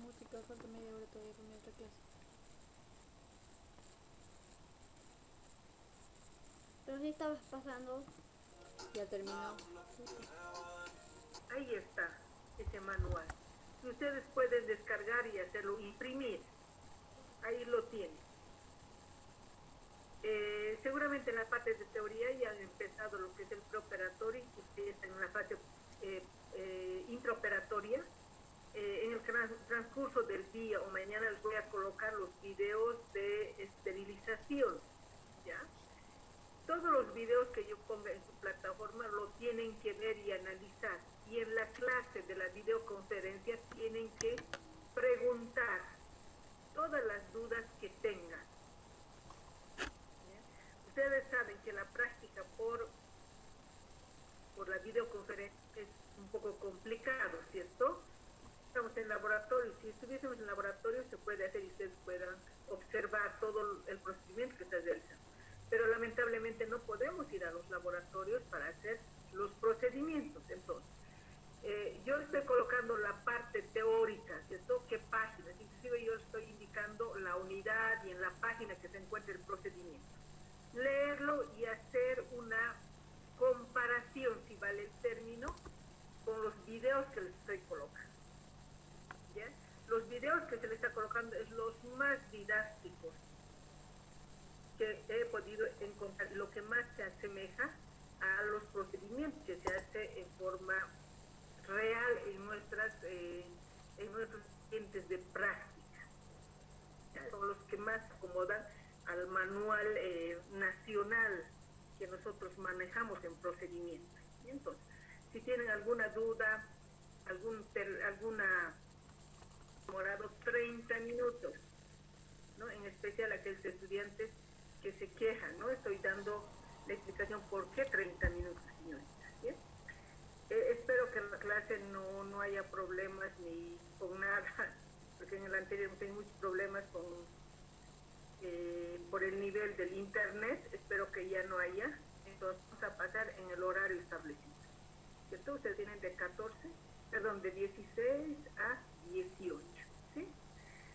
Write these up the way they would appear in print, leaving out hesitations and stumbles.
música, falta media hora todavía con mi otra clase. Pero sí estabas pasando. Ya terminó. Ahí está ese manual. Y ustedes pueden descargar y hacerlo, imprimir. Ahí lo tienen. Seguramente en la parte de teoría ya han empezado lo que es el preoperatorio y ustedes en la fase intraoperatoria. En el transcurso del día o mañana les voy a colocar los videos de esterilización, ¿ya? Todos los videos que yo ponga en su plataforma lo tienen que ver y analizar. Y en la clase de la videoconferencia tienen que preguntar todas las dudas que tengan. ¿Ya? Ustedes saben que la práctica por la videoconferencia es un poco complicado, ¿cierto? Estamos en laboratorio. Si estuviésemos en laboratorio se puede hacer y ustedes puedan observar todo el procedimiento que se realiza. Pero lamentablemente no podemos ir a los laboratorios para hacer los procedimientos. Entonces, yo estoy colocando la parte teórica, ¿cierto? ¿Qué páginas? Inclusive yo estoy indicando la unidad y en la página que se encuentra el procedimiento. Leerlo y hacer una comparación, si vale el término, con los videos que les estoy colocando. ¿Ya? Los videos que se les está colocando es los más didácticos que he podido encontrar, lo que más se asemeja a los procedimientos que se hace en forma real en nuestros clientes de práctica. ¿Ya? Son los que más se acomodan al manual nacional que nosotros manejamos en procedimientos. Y entonces, si tienen alguna duda, alguna demorado 30 minutos, ¿no? En especial aquellos estudiantes que se quejan, ¿no? Estoy dando la explicación por qué 30 minutos, señoritas. ¿Sí? Espero que en la clase no haya problemas ni con nada, porque en el anterior hemos tenido muchos problemas por el nivel del internet. Espero que ya no haya. Entonces vamos a pasar en el horario establecido. ¿Cierto? Ustedes tienen de 16 a 18. ¿Sí?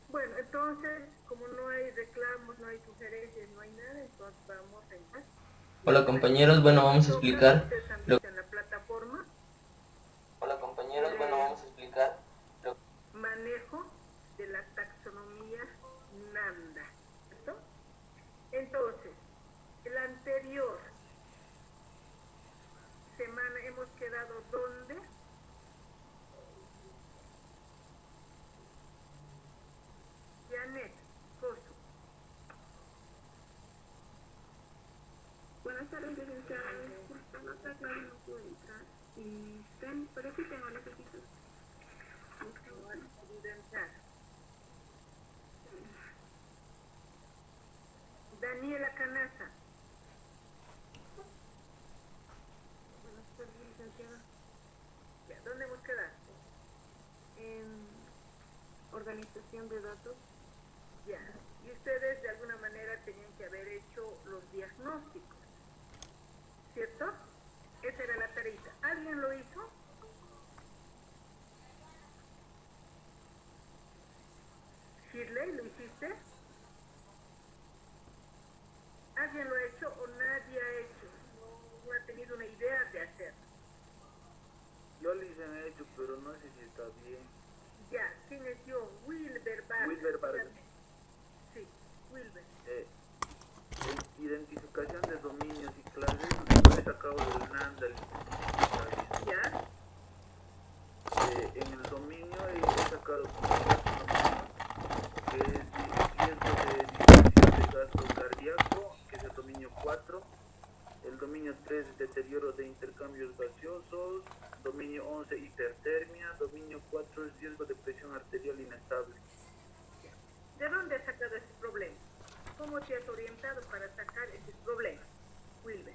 Bueno, entonces, como no hay reclamos, no hay sugerencias, no hay nada, entonces vamos a empezar. Hola compañeros, bueno, vamos a explicar en la plataforma. Hola compañeros, bueno, vamos a explicar manejo de la taxonomía Nanda, ¿cierto? Entonces, la anterior semana hemos quedado ¿dónde? Janet, Coso. Buenas tardes, licenciada. Disculpa, no está claro, no puedo entrar. Pero sí tengo necesito. No han podido entrar. Daniela Canaza. Buenas tardes, licenciada. Ya, ¿dónde hemos quedado? En organización de datos. Ya. Y ustedes de alguna manera tenían que haber hecho los diagnósticos, ¿cierto? Esa era la tarea. ¿Alguien lo hizo? Shirley, ¿lo hiciste? ¿Alguien lo ha hecho o nadie ha hecho? No ha tenido una idea de hacerlo. Yo lo he hecho, pero no sé si está bien. Ya, ¿quién es yo? Wilber Vargas. Wilber Vargas. Sí, Wilber. En identificación de dominios y clases, lo he sacado del NANDA. Ya. En el dominio he sacado que es riesgo de disminución de gasto cardíaco, que es el dominio 4. El dominio 3 es deterioro de intercambios gaseosos. Dominio 11 hipertermia. Dominio 4 es riesgo de presión arterial inestable. ¿De dónde has sacado ese problema? ¿Cómo te has orientado para sacar ese problema, Wilber?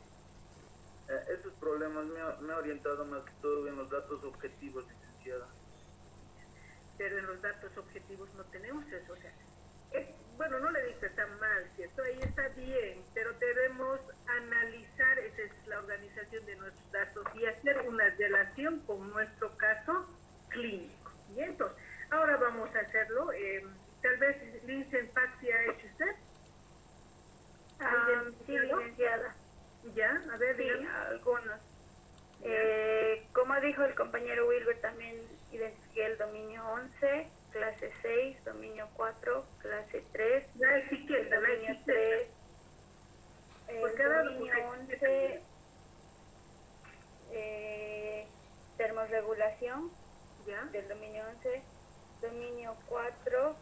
Esos problemas me ha orientado más que todo en los datos objetivos, licenciada. Pero en los datos objetivos no tenemos eso. O sea, bueno, no le dice tan mal, ¿cierto? Ahí está bien, pero debemos analizar, esa es la organización de nuestros datos y hacer una relación con nuestro caso clínico. Y entonces, ahora vamos vamos a hacerlo. Tal vez Linsen Paxi ha hecho usted. Sí, licenciada. Ya, a ver, Sí, dígame. algunos. Como dijo el compañero Wilber, también identifiqué el dominio 11, clase 6, dominio 4, clase 3, La etiqueta, la dominio etiqueta. 3, Por cada dominio uno, 11, termorregulación ¿ya? del dominio 11, dominio 4,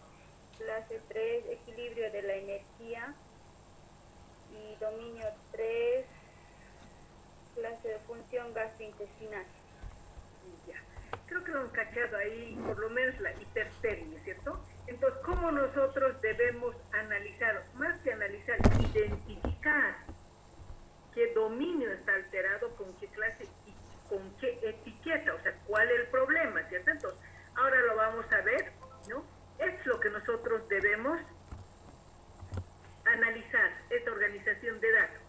clase 3, equilibrio de la energía, y dominio 3, clase de función gastrointestinal. Ya. Creo que lo han cachado ahí, por lo menos la hipertermia, ¿cierto? Entonces, ¿cómo nosotros debemos analizar, más que analizar, identificar qué dominio está alterado, con qué clase y con qué etiqueta, o sea, cuál es el problema, ¿cierto? Entonces, ahora lo vamos a ver, ¿no? Es lo que nosotros debemos analizar, esta organización de datos.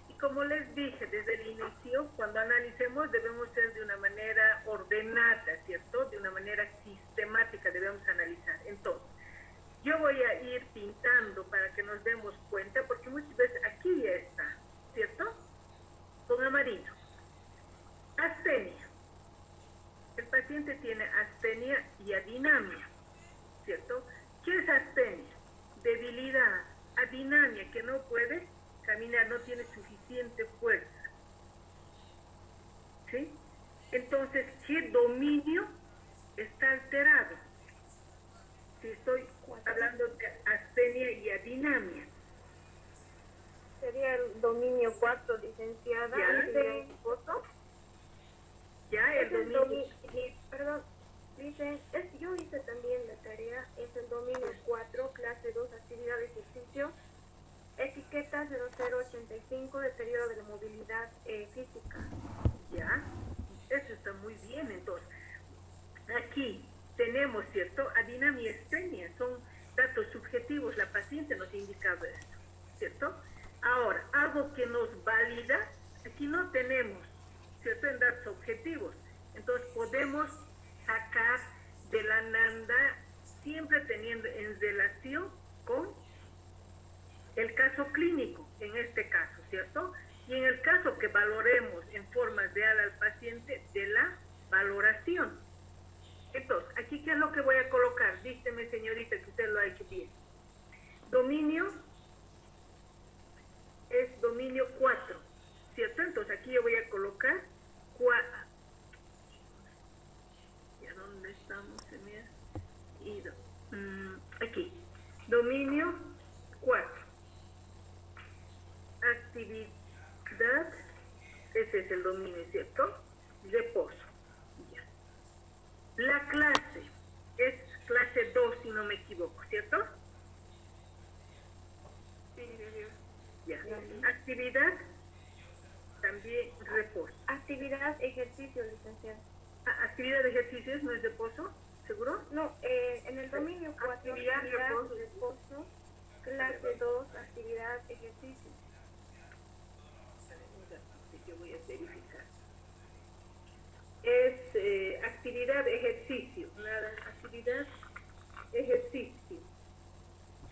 Y como les dije desde el inicio, cuando analicemos debemos ser de una manera ordenada, ¿cierto? De una manera sistemática debemos analizar. Entonces, yo voy a ir pintando para que nos demos cuenta, porque muchas veces aquí ya está, ¿cierto? Con amarillo. Astenia. El paciente tiene astenia y adinamia, ¿cierto? ¿Qué es astenia? Debilidad, adinamia, que no puede caminar, no tiene suficiente fuerza. ¿Sí? Entonces, ¿qué dominio está alterado? Si estoy hablando de astenia y adinamia. Sería el dominio 4, licenciada. Ya. ¿De foto? Ya, el dominio. Perdón, dice, yo hice también la tarea, es el dominio 4, clase 2, actividad de ejercicio, etiqueta 0085, deterioro de la movilidad física. Ya, eso está muy bien. Entonces, aquí tenemos, ¿cierto? Adinamia y astenia, son datos subjetivos, la paciente nos indicaba esto, ¿cierto? Ahora, algo que nos valida, aquí no tenemos, ¿cierto? En datos objetivos. Entonces, podemos sacar de la NANDA, siempre teniendo en relación con el caso clínico, en este caso, ¿cierto? Y en el caso que valoremos en forma real al paciente, de la valoración. Entonces, aquí, ¿qué es lo que voy a colocar? Dígame, señorita, que usted lo ha hecho bien. Dominio es dominio 4, ¿cierto? Entonces, aquí yo voy a colocar 4. ¿Ya dónde estamos? Se me ha ido. Aquí. Dominio 4. Actividad, ese es el dominio, ¿cierto? Reposo. Ya. La clase es clase 2, si no me equivoco, ¿cierto? Sí, Ya. Actividad, también reposo. Actividad, ejercicio, licenciada. Actividad de ejercicios, ¿no es reposo? ¿Seguro? No, en el dominio 4, Actividad, reposo, clase 2, actividad, ejercicio. Yo voy a verificar. Es actividad, ejercicio. Nada, actividad, ejercicio.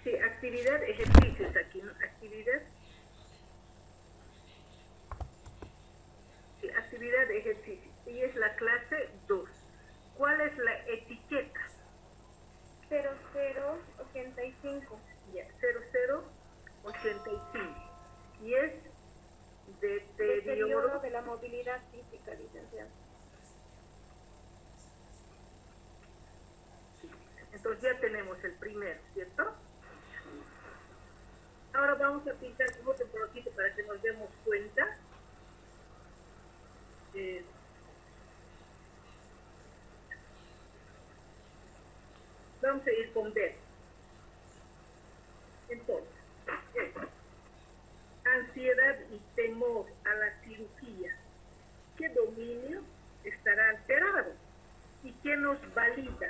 Sí, actividad, ejercicio es aquí, ¿no? Actividad. Sí, actividad, ejercicio. Y es la clase 2. ¿Cuál es la etiqueta? 0085. Ya, 0085. Y es Deterioro de la movilidad física, licenciada. Entonces ya tenemos el primero, ¿cierto? Ahora vamos a pintar otro poquito para que nos demos cuenta. Vamos a ir con B. Entonces, ansiedad y temor a la cirugía. ¿Qué dominio estará alterado? ¿Y qué nos valida?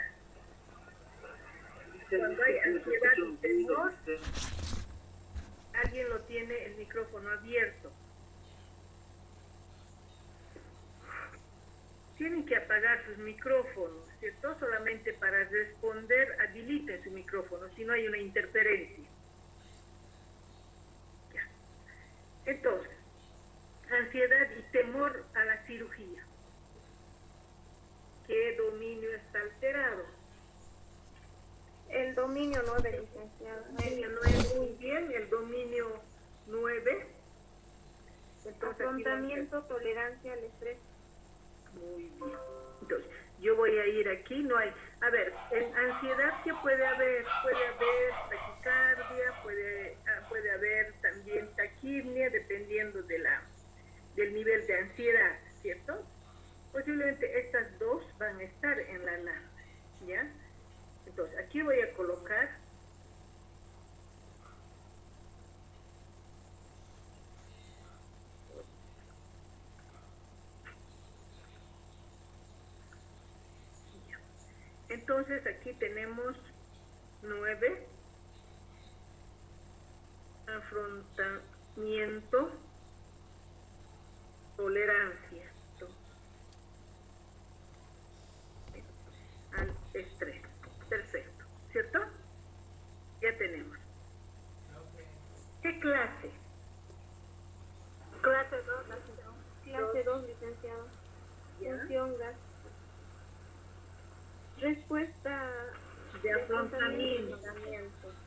Cuando hay ansiedad y temor, alguien lo tiene el micrófono abierto. tienen que apagar sus micrófonos, ¿cierto? Solamente para responder, habiliten su micrófono, si no hay una interferencia. Ya. Entonces, ansiedad y temor a la cirugía. ¿Qué dominio está alterado? El dominio 9, licenciada. Dominio 9, muy bien, el dominio 9. Entonces, Afrontamiento, tolerancia al estrés. muy bien. Entonces, yo voy a ir aquí, no hay... A ver, en ansiedad, ¿qué puede haber? Puede haber taquicardia, puede haber también taquipnia, dependiendo del nivel de ansiedad, ¿cierto? Posiblemente estas dos van a estar en la NAS, ¿ya? Entonces, aquí voy a colocar entonces aquí tenemos 9, afrontamiento, tolerancia al estrés. Perfecto, ¿cierto? Ya tenemos. ¿Qué clase? Clase 2, clase 2, licenciado. ¿Ya? Función gas. Respuesta De afrontamiento.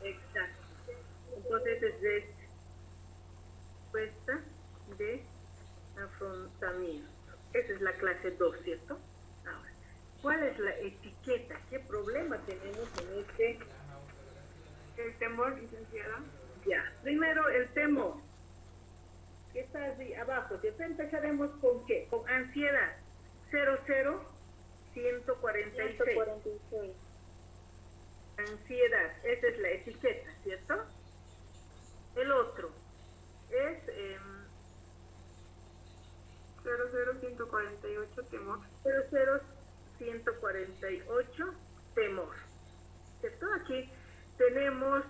Exacto. Entonces es respuesta de afrontamiento. Esa es la clase 2, ¿cierto? Ahora, ¿cuál es la etiqueta? ¿Qué problema tenemos en este? El temor, licenciada. Ya, primero el temor. ¿Qué está allí abajo? ¿Cierto? Empezaremos con ¿qué? Con ansiedad. 146. 146. Ansiedad, esa es la etiqueta, ¿cierto? El otro es 00148, temor. 00148, temor, ¿cierto? Aquí tenemos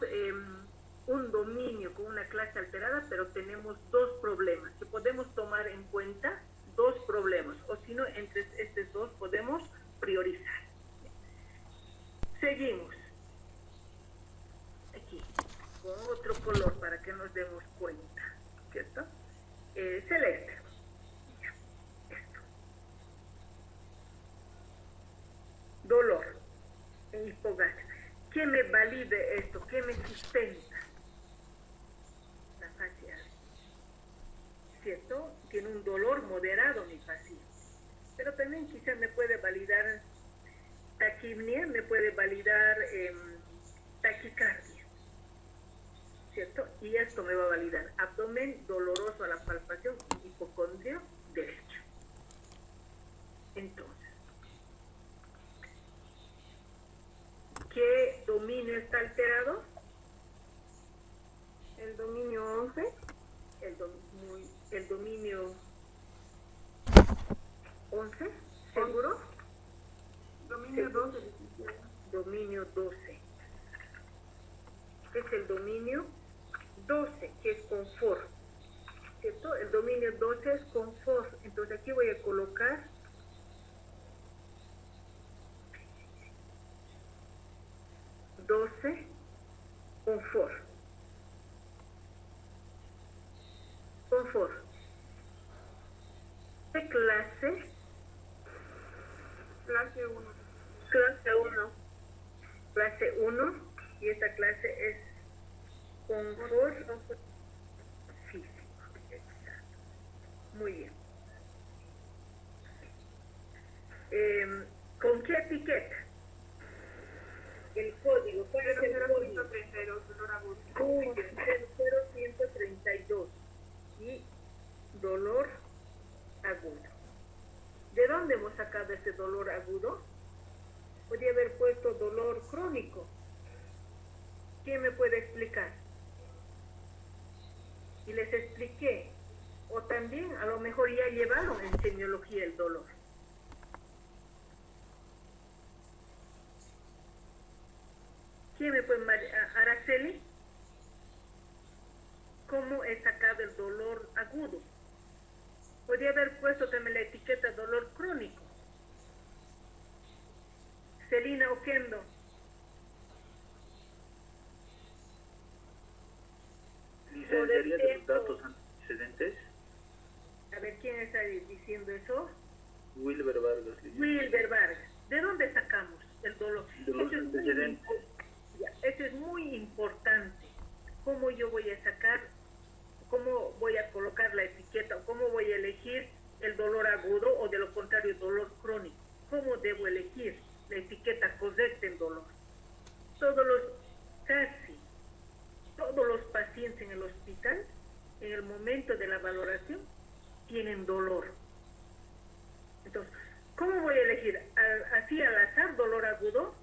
un dominio con una clase alterada, pero tenemos dos problemas que podemos tomar en cuenta, dos problemas, o si no, entre estos dos podemos priorizar. Seguimos. Aquí, con otro color para que nos demos cuenta, ¿cierto? Celeste. Ya, esto. Dolor en hipogasia. ¿Qué me valide esto? ¿Qué me sustenta? La facial. ¿Cierto? Tiene un dolor moderado mi paciente. Pero también quizás me puede validar taquipnia, me puede validar taquicardia, ¿cierto? Y esto me va a validar abdomen doloroso a la palpación y hipocondrio derecho. Entonces, ¿qué dominio está alterado? El dominio 11. El dominio 11, ¿seguro? Dominio 12, licenciada. Dominio 12. Es el dominio 12, que es confort, ¿cierto? El dominio 12 es confort. Entonces aquí voy a colocar confort. Confort. ¿Qué clase? Clase 1. Clase 1. Clase 1. Y esta clase es confort físico. Exacto. Muy bien. ¿Con qué etiqueta? El código. ¿Cuál es el código? 00132, dolor agudo. Muy bien. 00132. Y dolor agudo. ¿De dónde hemos sacado ese dolor agudo? Podría haber puesto dolor crónico. ¿Quién me puede explicar? Y les expliqué. O también a lo mejor ya llevaron en semiología el dolor. ¿Quién me puede? Araceli. ¿Cómo he sacado el dolor agudo? Podría haber puesto también la etiqueta dolor crónico. Celina Oquendo. Licenciaría de los datos antecedentes. A ver, ¿quién está diciendo eso? Wilber Vargas. licenciado. Wilber Vargas. ¿De dónde sacamos el dolor? De los antecedentes. Esto es muy importante. ¿Cómo yo voy a sacar, cómo voy a colocar la etiqueta, o cómo voy a elegir el dolor agudo o de lo contrario dolor crónico? ¿Cómo debo elegir la etiqueta correcta en dolor? Casi todos los pacientes en el hospital, en el momento de la valoración, tienen dolor. Entonces, ¿cómo voy a elegir? ¿Así al azar dolor agudo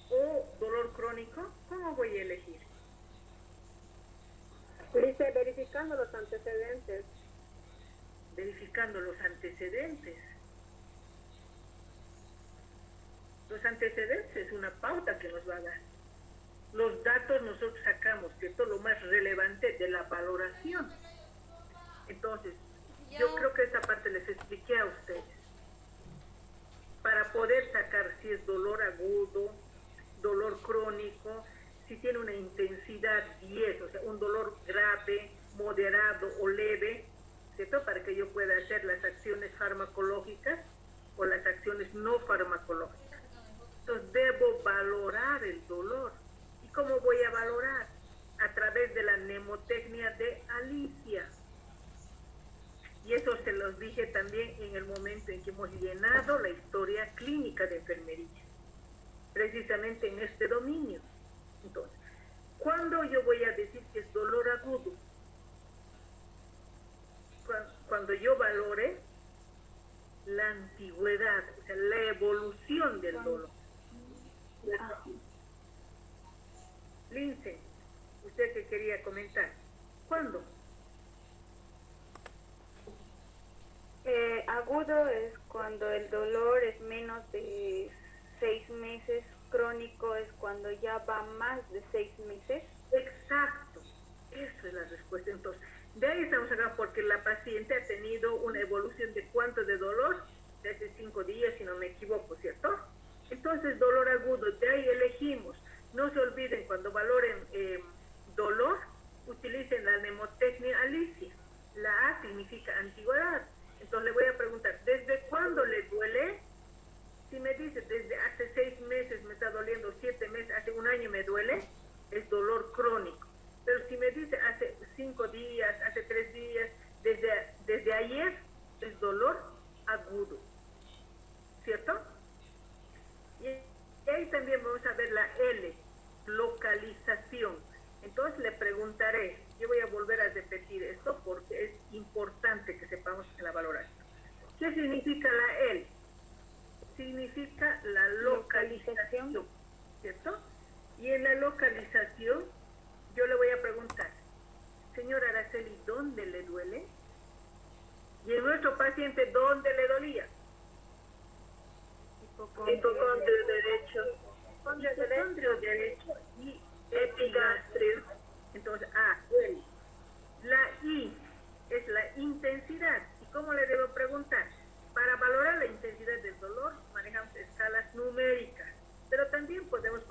o dolor crónico? ¿Cómo voy a elegir? Dice, verificando los antecedentes. Verificando los antecedentes. Los antecedentes es una pauta que nos va a dar. Los datos nosotros sacamos, ¿cierto? Lo más relevante de la valoración. Entonces, yo creo que esa parte les expliqué a ustedes. Para poder sacar si es dolor agudo, dolor crónico, si tiene una intensidad 10, o sea, un dolor grave, moderado o leve, ¿cierto? Para que yo pueda hacer las acciones farmacológicas o las acciones no farmacológicas. Entonces, debo valorar el dolor. ¿Y cómo voy a valorar? A través de la mnemotecnia de Alicia. Y eso se los dije también en el momento en que hemos llenado la historia clínica de enfermería, precisamente en este dominio. Entonces, ¿cuándo yo voy a decir que es dolor agudo? Cuando yo valore la antigüedad, o sea, la evolución del dolor. Lince, usted que quería comentar, ¿cuándo? Agudo es cuando el dolor es menos de 6 meses, crónico es cuando ya va más de 6 meses. Exacto, eso es la respuesta. Entonces, de ahí estamos acá porque la paciente ha tenido una evolución de cuánto de dolor, desde 5 días, si no me equivoco, ¿cierto? Entonces, dolor agudo, de ahí elegimos. No se olviden, cuando valoren dolor, utilicen la mnemotecnia Alicia. La A significa antigüedad. Entonces le voy a preguntar, ¿desde cuándo le duele? Si me dice, desde hace 6 meses me está doliendo, 7 meses, hace un año me duele, es dolor crónico. Pero si me dice, hace 5 días, hace 3 días, desde ayer, es dolor agudo. ¿Cierto? Y ahí también vamos a ver la L, localización. Entonces le preguntaré, yo voy a volver a repetir esto porque es importante que sepamos en la valoración. ¿Qué significa la L? Significa la localización, ¿cierto? Y en la localización yo le voy a preguntar, señora Araceli, ¿dónde le duele? Y en nuestro paciente, ¿dónde le dolía? Hipocondrio derecho. Hipocondrio derecho y epigastrio. Entonces, L. La I es la intensidad. ¿Y cómo le debo preguntar? Para valorar la intensidad del dolor, manejamos escalas numéricas, pero también podemos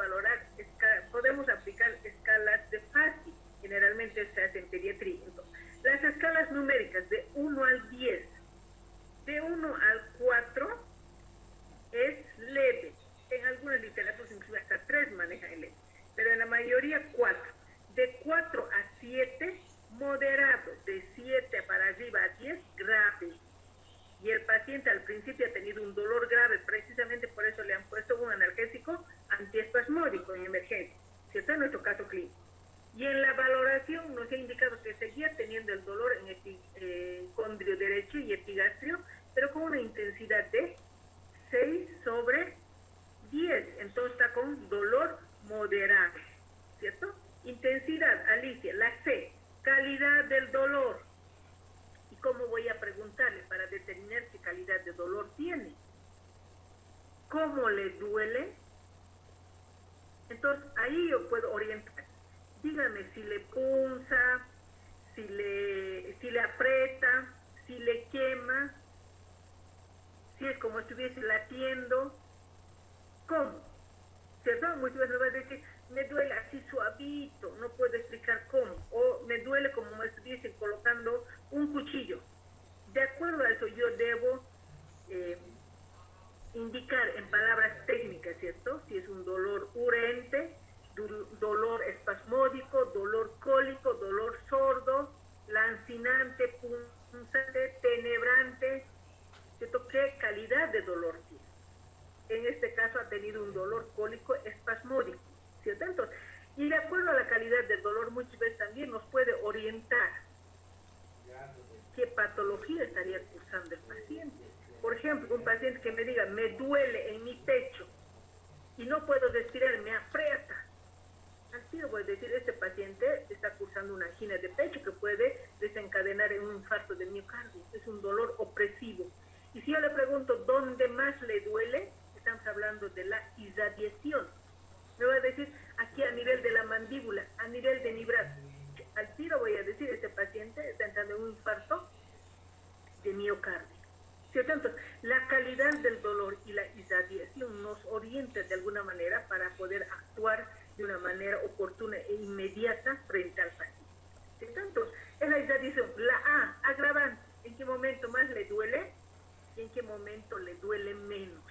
podemos aplicar escalas de Fasi. Generalmente se hace en pediatría. Entonces, las escalas numéricas de 1 al 10, de 1 al 4 es leve. En algunas literaturas incluso hasta 3 manejan el leve, pero en la mayoría 4. De 4 a 7, moderado. De 7 para arriba a 10, grave. Y el paciente al principio ha tenido un dolor grave, precisamente por eso le han puesto un analgésico antiespasmódico en emergencia, ¿cierto? En nuestro caso clínico. Y en la valoración nos ha indicado que seguía teniendo el dolor en epicondrio derecho y epigastrio, pero con una intensidad de 6/10. Entonces está con dolor moderado, ¿cierto? Intensidad, Alicia, la C, calidad del dolor. ¿Y cómo voy a preguntarle para determinar qué calidad de dolor tiene? ¿Cómo le duele? Entonces, ahí yo puedo orientar. Dígame si le punza, si le aprieta, si le quema, si es como estuviese latiendo, cómo, ¿cierto? Muchas veces va a decir, me duele así suavito, no puedo explicar cómo, o me duele como me dicen colocando un cuchillo. De acuerdo a eso yo debo indicar en palabras técnicas, ¿cierto? Si es un dolor urente, dolor espasmódico, dolor cólico, dolor sordo, lancinante, punzante, tenebrante, ¿cierto? ¿Qué calidad de dolor tiene? En este caso ha tenido un dolor cólico espasmódico, ¿cierto? Entonces, y de acuerdo a la calidad del dolor, muchas veces también nos puede orientar qué patología estaría cursando el paciente. Por ejemplo, un paciente que me diga, me duele en mi pecho y no puedo respirar, me aprieta. Así voy a decir, este paciente está cursando una angina de pecho que puede desencadenar en un infarto del miocardio. Es un dolor opresivo. Y si yo le pregunto dónde más le duele, estamos hablando de la irradiación. Me va a decir, aquí a nivel de la mandíbula, a nivel de nibrato. Al tiro voy a decir, este paciente está entrando en un infarto de miocardio. ¿Cierto? Entonces, la calidad del dolor y la irradiación nos orienta de alguna manera para poder actuar de una manera oportuna e inmediata frente al paciente. ¿Cierto? Entonces, es la irradiación. La A, agravante, ¿en qué momento más le duele? Y en qué momento le duele menos.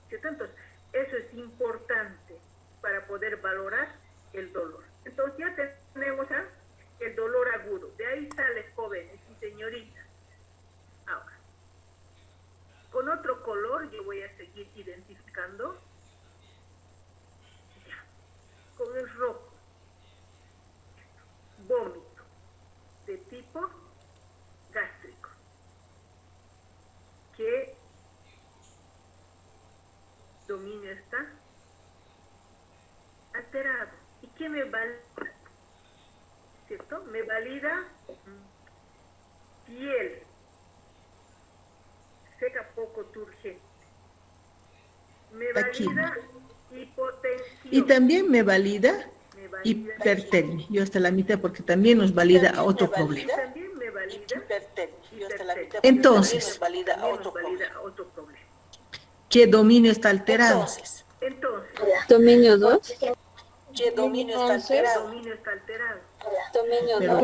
¿Cierto? Entonces, eso es importante para poder valorar el dolor. Entonces, ya tenemos el dolor agudo. De ahí sale jóvenes y señoritas. Ahora, con otro color yo voy a seguir identificando. Ya. Con el rojo. Vómito. De tipo gástrico. ¿Qué dominio está? Alterado. ¿Y qué me valida? ¿Cierto? Me valida piel seca, poco turgente. Me valida hipotensión. Y también me valida hipertermia. Yo hasta la mitad porque también nos valida a otro problema. También me valida hipertermia. Entonces, ¿qué dominio está alterado? Entonces, Dominio 2. ¿Qué dominio está alterado? dominio está alterado. Dominio Pero 2.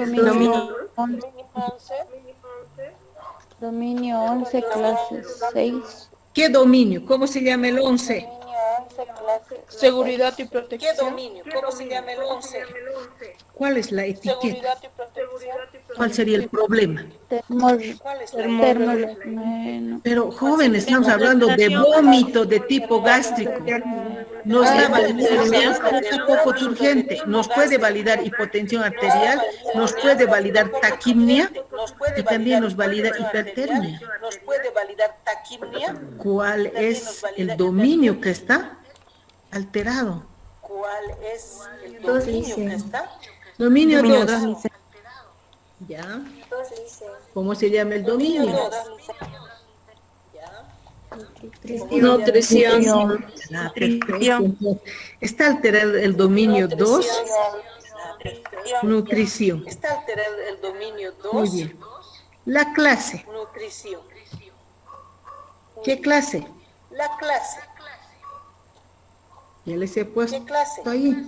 Dominio 11, clase 6. ¿Qué dominio? ¿Cómo se llama el 11? Seguridad y ¿Qué protección. dominio? ¿Cómo se llama el 11? ¿Cuál es la etiqueta? Seguridad y protección. ¿Cuál sería el problema? ¿Cuál es la Pero jóvenes, estamos hablando de vómito de tipo gástrico. Nos da un poco turgente. Nos puede validar hipotensión arterial, nos puede validar taquimia y también nos valida hipertermia. ¿Nos puede validar taquimia? ¿Cuál es el dominio que está alterado? ¿Cuál es el dominio que está? Dominio 2. ¿Ya? ¿Cómo se llama el dominio? Nutrición. Ah, perfecto. Está alterado el dominio 2. Nutrición. Está alterado el dominio 2. Muy bien. La clase. Nutrición. ¿Qué clase? La clase. Ya les he puesto ¿Qué clase? ahí.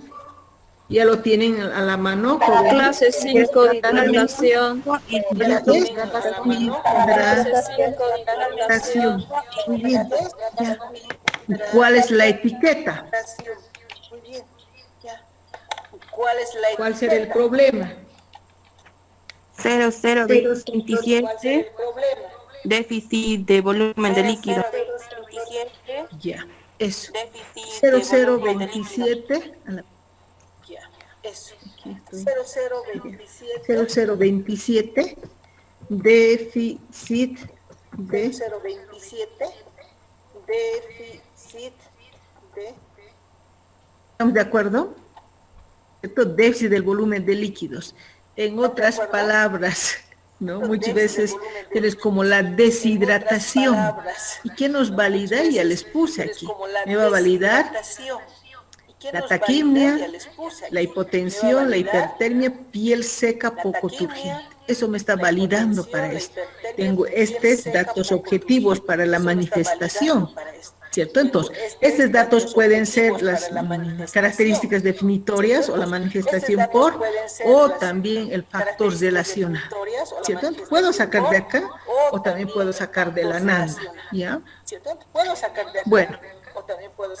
Ya lo tienen a la mano. Clase 5 de natación. Hidratación. Muy bien. Ya. ¿Cuál es la etiqueta? Muy bien. Ya. ¿Cuál es la ¿Cuál será el problema? 0027, ¿Cuál es el problema? déficit de volumen de líquido. 027, Ya. Eso. déficit de volumen de líquido. 0027. Ya, eso. Aquí estoy. 0027, 0027. Déficit de 0027, déficit de... ¿Estamos de acuerdo? Esto déficit del volumen de líquidos. En otras palabras, ¿no? Muchas veces tienes como la deshidratación. ¿Y qué nos valida? Ya les puse aquí. Me va a validar la taquimia, la hipotensión, la hipertermia, piel seca, poco turgente. Eso me está validando para esto. Tengo estos datos objetivos para la manifestación, ¿cierto? Entonces, estos datos pueden ser las características definitorias o la manifestación por, o también el factor relacional, ¿cierto? Puedo sacar de acá o también puedo sacar de la nada, ¿ya? Bueno,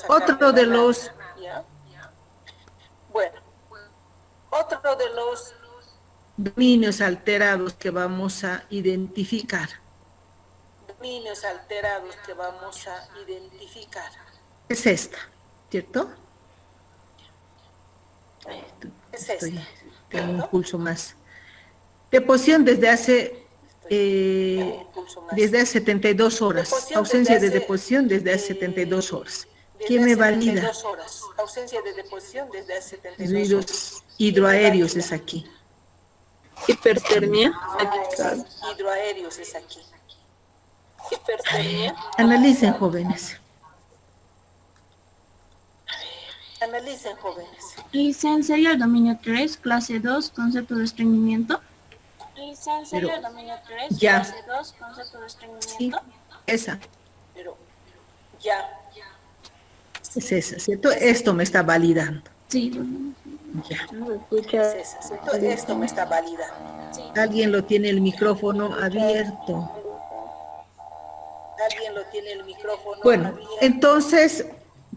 otro de los dominios alterados que vamos a identificar. Es esta, ¿cierto? Tengo un pulso más. Deposición desde hace 72 horas. Ausencia de deposición desde hace 72 horas. ¿Quién me valida? Ruidos hidroaéreos es aquí. Hipertermia. Analicen, jóvenes. Licencia el dominio 3, clase 2, concepto de estreñimiento. Pero, El dominio 3, ya. clase 2, concepto de estreñimiento. Sí, esa. Es esa, ¿cierto? Esto me está validando. Sí. Ya. Esto me está validando. Alguien lo tiene el micrófono abierto. Bueno, entonces,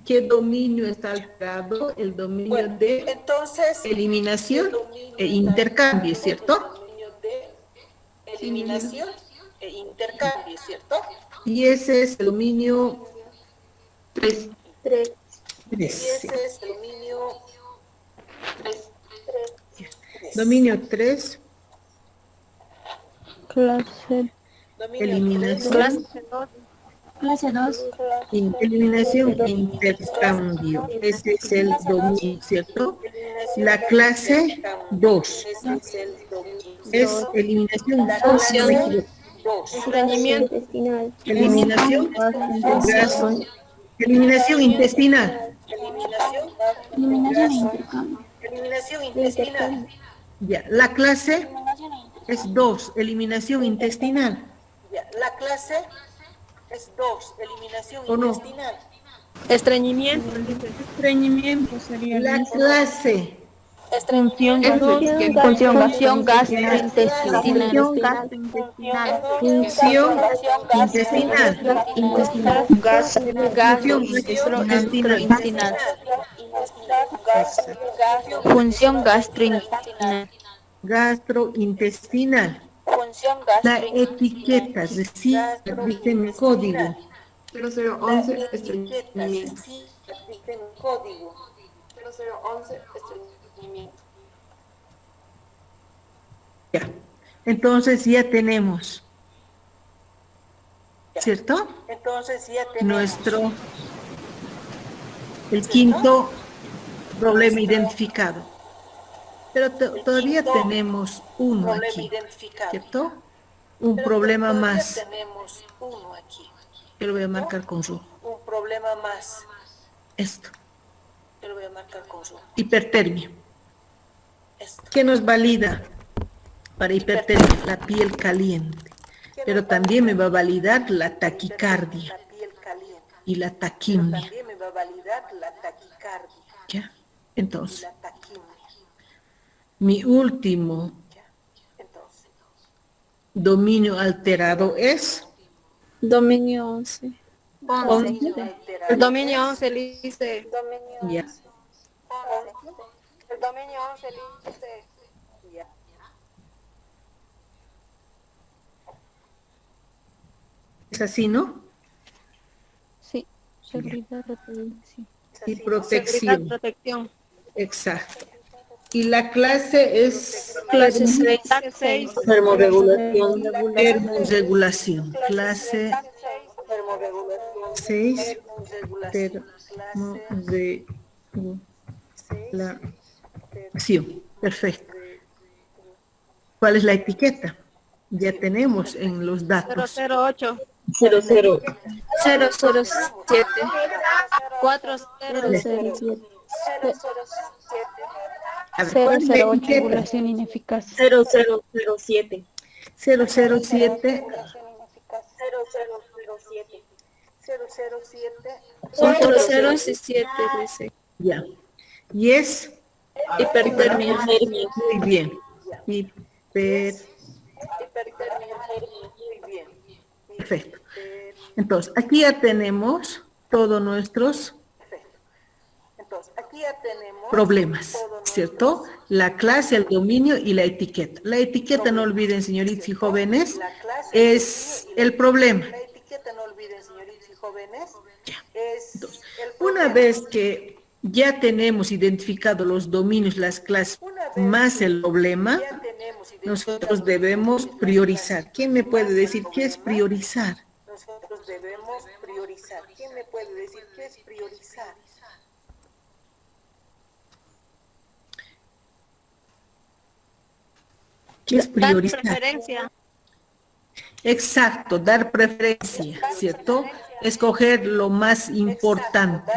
¿qué dominio está alterado? El dominio de eliminación e intercambio, ¿cierto? Eliminación e intercambio, ¿cierto? Y ese es el dominio 3. Y ese es el dominio 3. Dominio 3. Clase. Eliminación. Clase 2. Eliminación e intercambio. Ese es el dominio, ¿cierto? La clase 2. Es eliminación. Estreñimiento. Eliminación. Eliminación intestinal. Eliminación e intercambio. Ya, la clase es 2, eliminación intestinal. La clase es 2, eliminación ¿O no? intestinal. Estreñimiento. Estreñimiento sería. La clase. Función gastrointestinal. Función intestinal. Gastrointestinal. Función gastrointestinal. Gastrointestinal. La etiqueta, es decir, dice mi código. 0011 estreñimiento. Código 0011 estreñimiento. Ya. Entonces ya tenemos, ¿cierto? Entonces ya tenemos Nuestro, el quinto problema identificado. Pero todavía tenemos uno aquí, ¿cierto? Un problema más. tenemos uno aquí. Yo lo voy a marcar con rojo. Un problema más. Esto. Yo lo voy a marcar con rojo. Hipertermia. Esto. ¿Qué nos valida para hipertermia? La piel caliente. Pero también me va a validar la taquicardia La piel caliente. y la taquimia. También me va a validar la taquicardia. ¿Ya? Entonces, La taquimia. mi último Entonces, dominio alterado es Dominio 11. El dominio 11 dice. ya. el dominio 11 dice ya. Es así, ¿no? Sí. Seguridad, reproducción. Y protección. Protección. Exacto. Y la clase es Clase 6. termorregulación. Termorregulación. Clase 6. Termorregulación. Perfecto. ¿Cuál es la etiqueta? Ya tenemos en los datos. 008. 00. 007. 407. A ver, ¿cuál es la 008, etiqueta? ovulación ineficaz. 0007. 007. 0007. 007. Son solo ceros y 7, dice. Ya. Y es Hipertermia. muy bien. Muy bien. Perfecto. Entonces, aquí ya tenemos todos nuestros Entonces, aquí ya tenemos problemas, ¿cierto? La clase, el dominio y la etiqueta. La etiqueta, no olviden, señoritas y jóvenes, es el problema. la etiqueta, no olviden, señoritas y jóvenes, Ya. es Entonces, el una problema. vez que ya tenemos identificado los dominios, las clases, más el problema, Ya tenemos identificado nosotros debemos priorizar. ¿Quién me puede decir qué es priorizar? Nosotros debemos priorizar. ¿Quién me puede decir qué es priorizar? ¿Qué es priorizar? Preferencia. Exacto, dar preferencia, ¿cierto? Escoger lo más importante,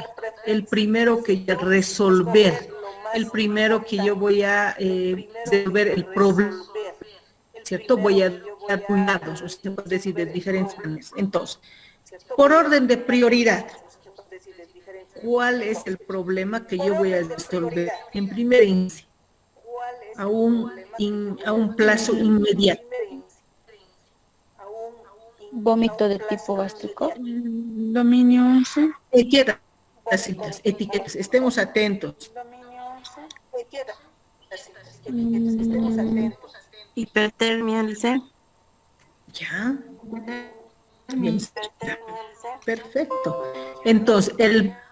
el primero que resolver, el primero que yo voy a resolver el problema, ¿cierto? Voy a dar cuidados, o se puede decir de diferentes maneras. Entonces, por orden de prioridad, ¿cuál es el problema que yo voy a resolver en primera instancia? A un plazo inmediato. Vómito de tipo gástrico. Dominio 11. Etiquetas, estemos atentos. Estemos atentos. Hipertermia, dice. Ya. Bien. Perfecto. Entonces,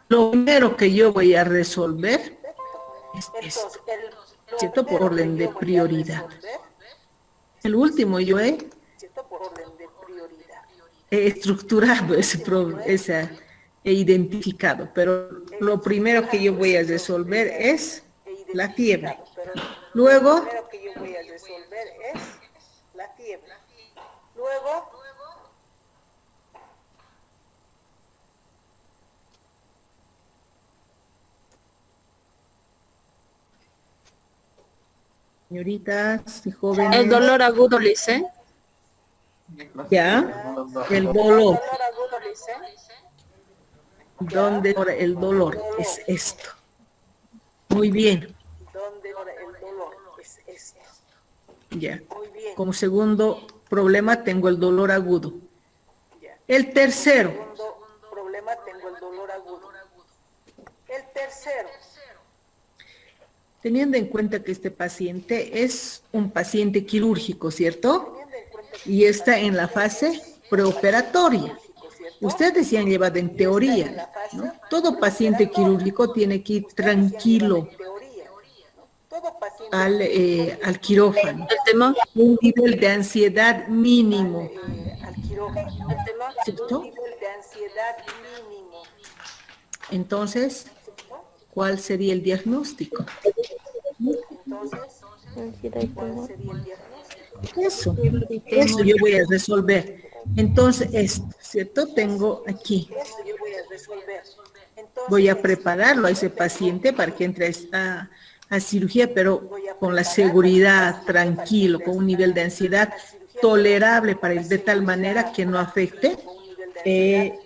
lo primero que yo voy a resolver es esto, ¿cierto? Por orden de prioridad. El último yo he estructurado he identificado, pero lo primero que yo voy a resolver es la fiebre. Luego, que yo voy a resolver es la fiebre. Luego, señoritas y jóvenes. El dolor agudo, dice. Ya, el dolor. ¿Dónde el dolor? Es esto. Muy bien. ¿dónde el dolor es esto? Ya. Como segundo problema tengo el dolor agudo. El tercero. Segundo problema, tengo el dolor agudo. El tercero, Teniendo en cuenta que este paciente es un paciente quirúrgico, ¿cierto? Y está en la fase preoperatoria. Ustedes ya han llevado en teoría, ¿no? Todo paciente quirúrgico tiene que ir tranquilo al quirófano. El tema. Un nivel de ansiedad mínimo, al quirófano. ¿cierto? Un nivel de ansiedad mínimo. Entonces, ¿cuál sería el diagnóstico? Entonces, ¿cuál sería el diagnóstico? Eso yo voy a resolver. Entonces, esto, ¿cierto? Tengo aquí. Eso yo voy a resolver. Entonces, Voy a prepararlo a ese paciente para que entre a cirugía, pero con la seguridad, tranquilo, con un nivel de ansiedad tolerable para él, de tal manera que no afecte en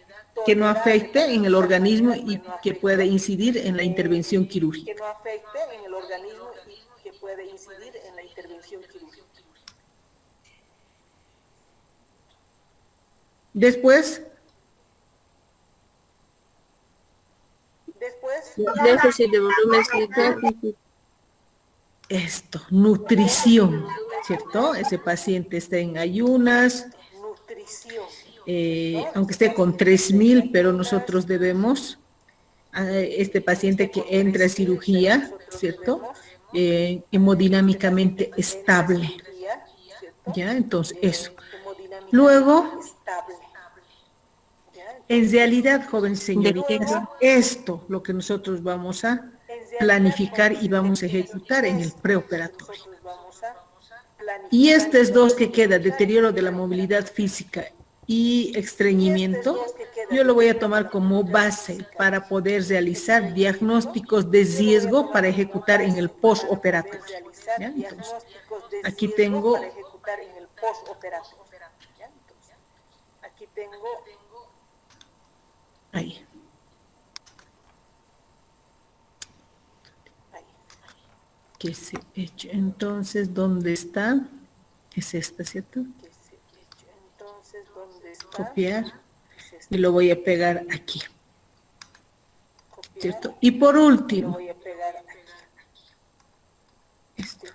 el organismo y que pueda incidir en la intervención quirúrgica. que no afecte en el organismo y que puede incidir en la intervención quirúrgica. Después, Déficit de volumen sanguíneo. esto, nutrición, ¿cierto? Ese paciente está en ayunas, Nutrición. aunque esté con 3.000, pero nosotros debemos, este paciente que entra a cirugía, ¿cierto? Hemodinámicamente estable, ¿ya? Entonces, eso. Luego, en realidad, jóvenes señoritas, esto lo que nosotros vamos a planificar y vamos a ejecutar en el preoperatorio. Y estos dos que queda, deterioro de la movilidad física y estreñimiento, yo lo voy a tomar como base para poder realizar diagnósticos de riesgo para ejecutar en el postoperatorio. ¿Ya? Entonces, aquí tengo ahí. Que se eche. Entonces, ¿dónde está? Es esta, ¿cierto? Copiar y lo voy a pegar aquí, ¿cierto? Y por último, esto.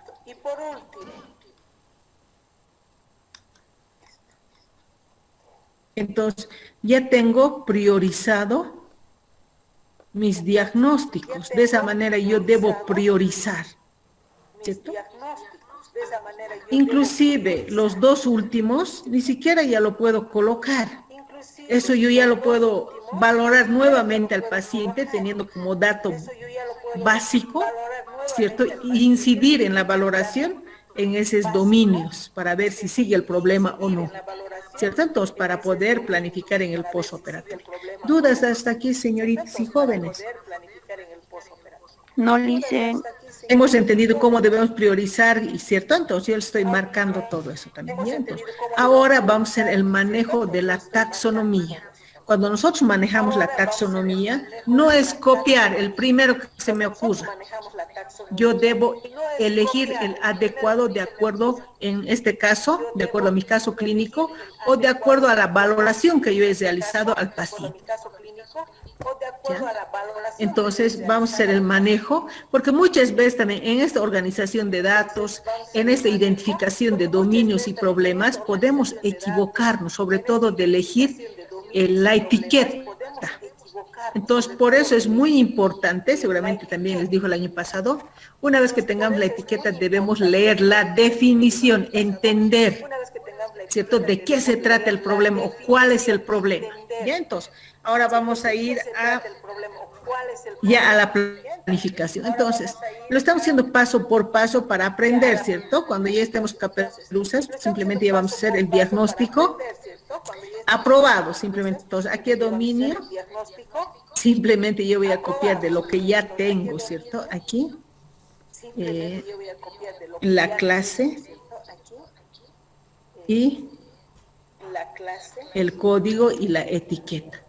Entonces, ya tengo priorizado mis diagnósticos. De esa manera yo debo priorizar, ¿cierto? Inclusive los dos últimos, ni siquiera ya lo puedo colocar. Eso yo ya lo puedo valorar nuevamente al paciente teniendo como dato básico, ¿cierto? Y incidir en la valoración en esos dominios para ver si sigue el problema o no, ¿cierto? Entonces, para poder planificar en el postoperatorio. ¿Dudas hasta aquí, señoritas y jóvenes? No, Lice. Hemos entendido cómo debemos priorizar, y ¿cierto? Entonces, yo le estoy marcando todo eso también. ¿Ya? Entonces, ahora vamos a hacer el manejo de la taxonomía. Cuando nosotros manejamos la taxonomía, no es copiar el primero que se me ocurra. Yo debo elegir el adecuado de acuerdo, en este caso, de acuerdo a mi caso clínico, o de acuerdo a la valoración que yo he realizado al paciente. ¿Ya? Entonces, vamos a hacer el manejo, porque muchas veces también en esta organización de datos, en esta identificación de dominios y problemas, podemos equivocarnos, sobre todo de elegir la etiqueta. Entonces, por eso es muy importante, seguramente también les dijo el año pasado, una vez que tengamos la etiqueta debemos leer la definición, entender, ¿cierto?, de qué se trata el problema o cuál es el problema. ¿Ya? Entonces, ahora vamos a ir ya a la planificación. Entonces, lo estamos haciendo paso por paso para aprender, ¿cierto? Cuando ya estemos capaces, simplemente ya vamos a hacer el diagnóstico aprobado, simplemente. Entonces, ¿a qué dominio? Simplemente yo voy a copiar de lo que ya tengo, ¿cierto? Aquí, la clase y el código y la etiqueta.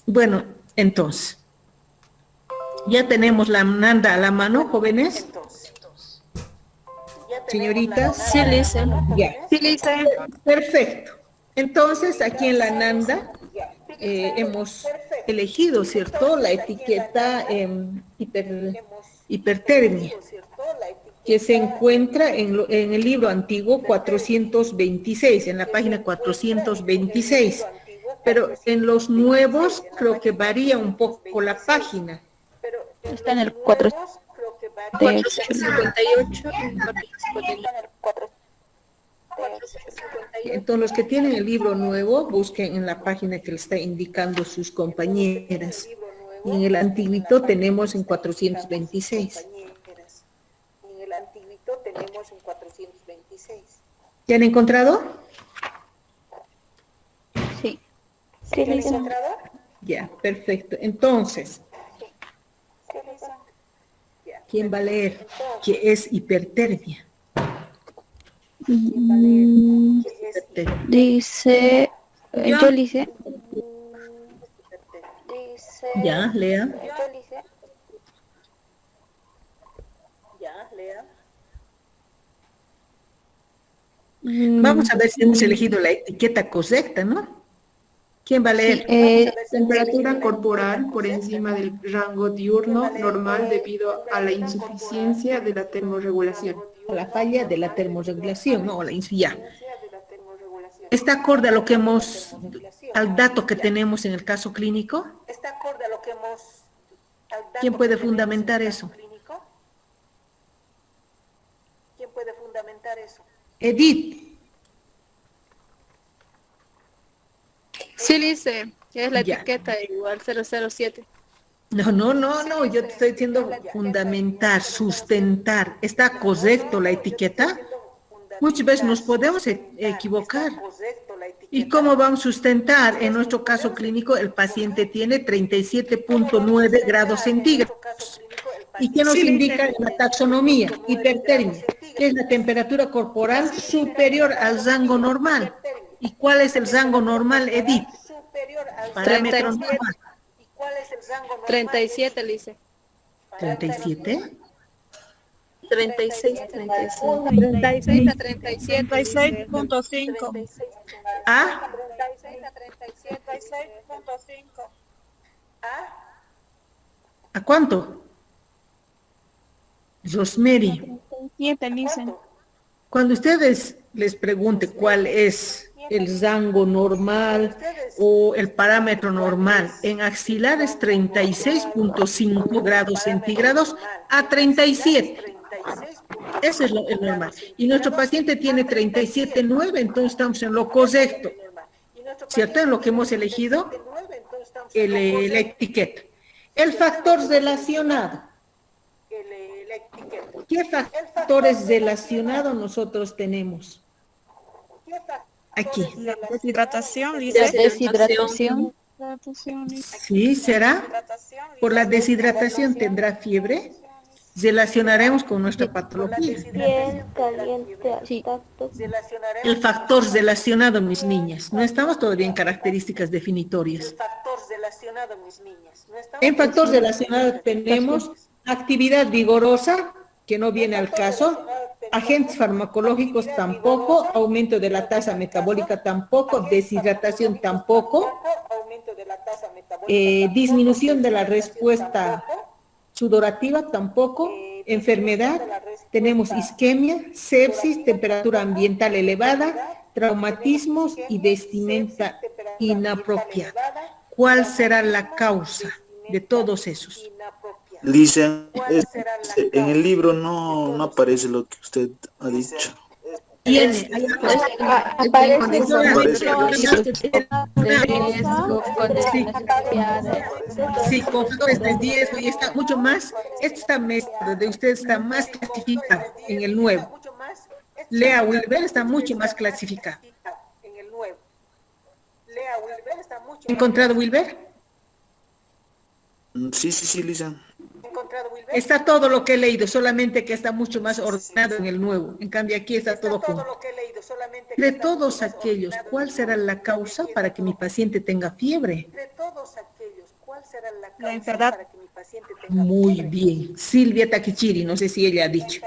Bueno, entonces, ya tenemos la NANDA a la mano, jóvenes. Señoritas. Sí, Lice. Ya. Sí, Lice. Perfecto. Entonces, aquí en la NANDA hemos elegido, ¿cierto?, la etiqueta hipertermia, que se encuentra en el libro antiguo 426, en la página 426. Pero en los nuevos creo que varía un poco la página. Está en el 458. Entonces, los que tienen el libro nuevo, busquen en la página que le está indicando sus compañeras. Y en el antiguito tenemos en 426. ¿Ya han encontrado? Sí. Sí, Lice. Ya, perfecto. Entonces, ¿quién va a leer? ¿Qué es hipertermia? Dice, yo Lice. Ya, lea. Vamos a ver si hemos elegido la etiqueta correcta, ¿no? ¿Quién va a leer? Temperatura corporal por encima del rango diurno normal debido a la insuficiencia de la termorregulación. A la falla de la termorregulación, ¿no? Ya. ¿Está acorde a lo que al dato que tenemos en el caso clínico? ¿Está acorde a lo que hemos... al dato ¿Quién puede que tenemos fundamentar en el caso eso? clínico? ¿Quién puede fundamentar eso? Edith. Sí, dice que es la Ya. etiqueta igual 007. No, yo te estoy diciendo fundamentar, sustentar. ¿Está correcto la etiqueta? Muchas veces nos podemos equivocar. ¿Y cómo vamos a sustentar? En nuestro caso clínico, el paciente tiene 37.9 grados centígrados. ¿Y qué nos indica en la taxonomía? Hipertermia, que es la temperatura corporal superior al rango normal. ¿Y cuál es el rango normal, Edith? Parámetro normal. ¿Y cuál es el rango normal? 37, dice. ¿37? 36, 36. 36 a 37. 36.5. ¿Ah? 36 a 37. 36.5. ¿Ah? ¿A cuánto? Rosemary, 37 dicen. cuando ustedes les pregunte cuál es el rango normal o el parámetro normal, en axilar es 36.5 grados centígrados a 37. Eso es el normal. Y nuestro paciente tiene 37.9, entonces estamos en lo correcto. ¿Cierto? En lo que hemos elegido la etiqueta. El factor relacionado. ¿Qué factores relacionados nosotros tenemos? Aquí. La deshidratación, Deshidratación. Sí, ¿será? Por la deshidratación tendrá fiebre. Relacionaremos con nuestra patología. Piel caliente al Sí. tacto. El factor relacionado, mis niñas. No estamos todavía en características definitorias. Factor relacionado, mis niñas. ¿No estamos? En factor relacionado tenemos actividad vigorosa, que no viene al caso, agentes farmacológicos tampoco, aumento de la tasa metabólica tampoco, deshidratación tampoco, Aumento de la tasa metabólica. disminución de la respuesta sudorativa tampoco, enfermedad, tenemos isquemia, sepsis, temperatura ambiental elevada, traumatismos y vestimenta inapropiada. ¿Cuál será la causa de todos esos? Lisa, en el libro no aparece lo que usted ha dicho. Tiene, Aparece sí, con factores de riesgo y está mucho más, esto está mezclado, de usted está más clasificado en el nuevo. Lea Wilber está mucho más clasificado. En el nuevo. Lea Wilber está mucho ¿Ha encontrado Wilber? Sí, Lisa. encontrado Wilber. Está todo lo que he leído, solamente que está mucho más ordenado en el nuevo. En cambio aquí está todo junto. Lo que he leído, solamente que De está todos mucho más aquellos, ordenado ¿cuál en el será nuevo. la causa para que mi paciente tenga fiebre? De todos aquellos, ¿cuál será la causa La enfermedad. para que mi paciente tenga Muy fiebre? bien. Silvia Takichiri, no sé si ella ha dicho.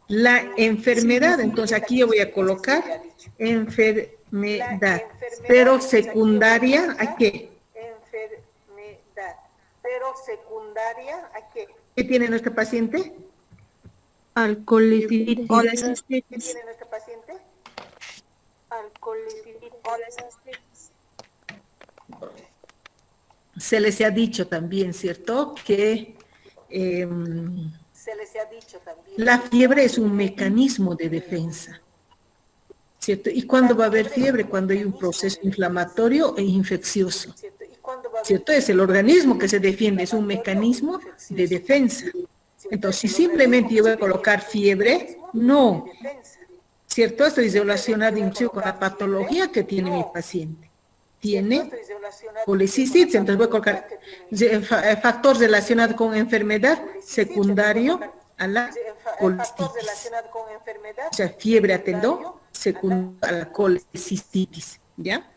La enfermedad, entonces aquí yo voy a colocar enfermedad, pero secundaria, ¿a qué? Enfermedad. Pero secundaria, ¿a qué? ¿Qué tiene nuestro paciente? Alcoholitis. ¿Qué tiene nuestro paciente? Alcoholitis. Se les ha dicho también, ¿cierto? Que Se les ha dicho también. la fiebre es un mecanismo de defensa, ¿cierto? ¿Y cuándo va a haber fiebre? Cuando hay un proceso inflamatorio e infeccioso, ¿Y cuándo va a haber ¿cierto? Es el organismo que se defiende, es un mecanismo de defensa. Entonces, si simplemente yo voy a colocar fiebre, no, defensa? ¿cierto? Estoy relacionado incluso con la patología que tiene mi paciente. Tiene colicistitis, entonces voy a colocar factor relacionado con enfermedad secundario a la Factor colicistitis. relacionado con enfermedad. O sea, fiebre a tendón secundario a la colicistitis, ¿ya?